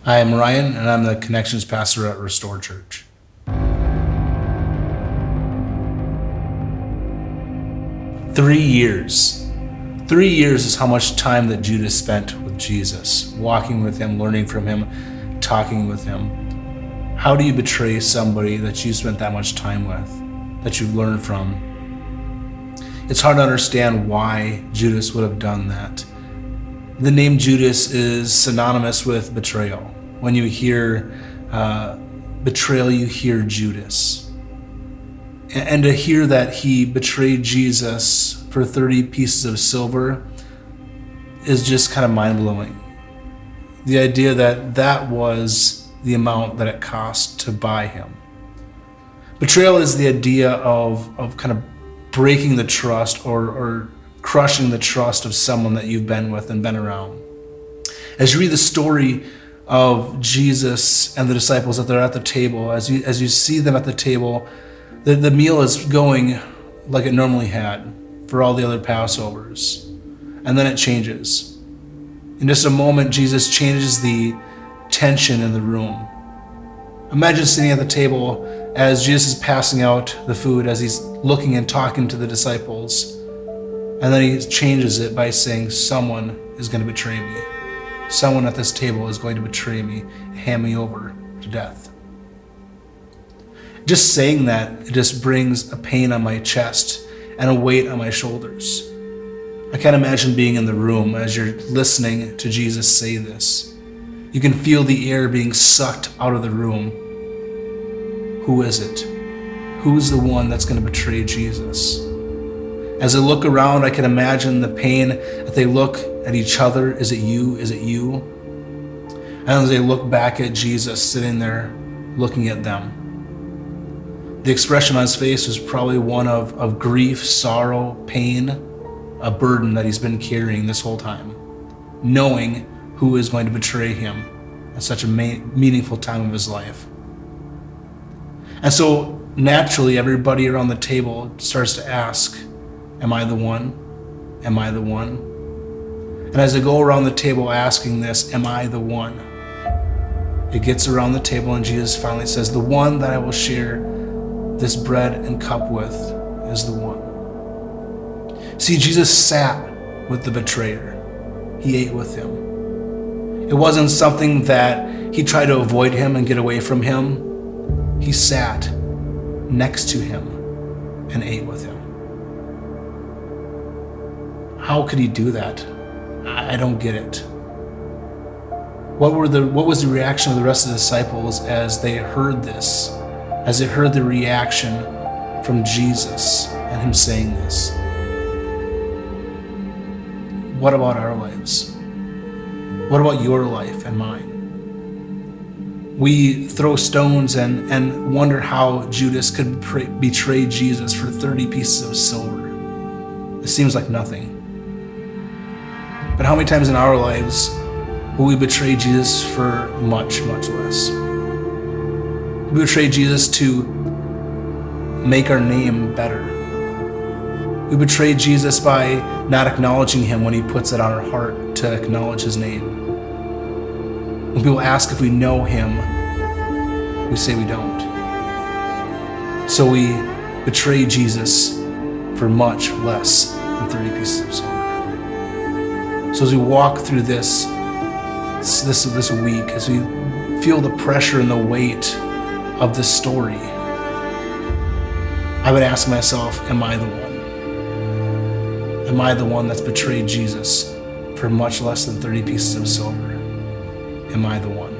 I am Ryan, and I'm the Connections Pastor at Restore Church. 3 years. 3 years is how much time that Judas spent with Jesus, walking with him, learning from him, talking with him. How do you betray somebody that you spent that much time with, that you've learned from? It's hard to understand why Judas would have done that. The name Judas is synonymous with betrayal. When you hear betrayal, you hear Judas. And to hear that he betrayed Jesus for 30 pieces of silver is just kind of mind-blowing. The idea that that was the amount that it cost to buy him. Betrayal is the idea of kind of breaking the trust or crushing the trust of someone that you've been with and been around. As you read the story of Jesus and the disciples that they're at the table, as you see them at the table, the meal is going like it normally had for all the other Passovers. And then it changes. In just a moment, Jesus changes the tension in the room. Imagine sitting at the table as Jesus is passing out the food, as he's looking and talking to the disciples. And then he changes it by saying, someone is going to betray me. Someone at this table is going to betray me and hand me over to death. Just saying that, it just brings a pain on my chest and a weight on my shoulders. I can't imagine being in the room as you're listening to Jesus say this. You can feel the air being sucked out of the room. Who is it? Who's the one that's going to betray Jesus? As I look around, I can imagine the pain that they look at each other. Is it you? Is it you? And as they look back at Jesus sitting there looking at them, the expression on his face was probably one of grief, sorrow, pain, a burden that he's been carrying this whole time, knowing who is going to betray him at such a meaningful time of his life. And so naturally, everybody around the table starts to ask, am I the one? Am I the one? And as they go around the table asking this, am I the one? It gets around the table and Jesus finally says, the one that I will share this bread and cup with is the one. See, Jesus sat with the betrayer. He ate with him. It wasn't something that he tried to avoid him and get away from him. He sat next to him and ate with him. How could he do that? I don't get it. What was the reaction of the rest of the disciples as they heard this? As they heard the reaction from Jesus and him saying this? What about our lives? What about your life and mine? We throw stones and wonder how Judas could betray Jesus for 30 pieces of silver. It seems like nothing. But how many times in our lives will we betray Jesus for much, much less? We betray Jesus to make our name better. We betray Jesus by not acknowledging him when he puts it on our heart to acknowledge his name. When people ask if we know him, we say we don't. So we betray Jesus for much less than 30 pieces of silver. So as we walk through this week, as we feel the pressure and the weight of this story, I would ask myself, am I the one? Am I the one that's betrayed Jesus for much less than 30 pieces of silver? Am I the one?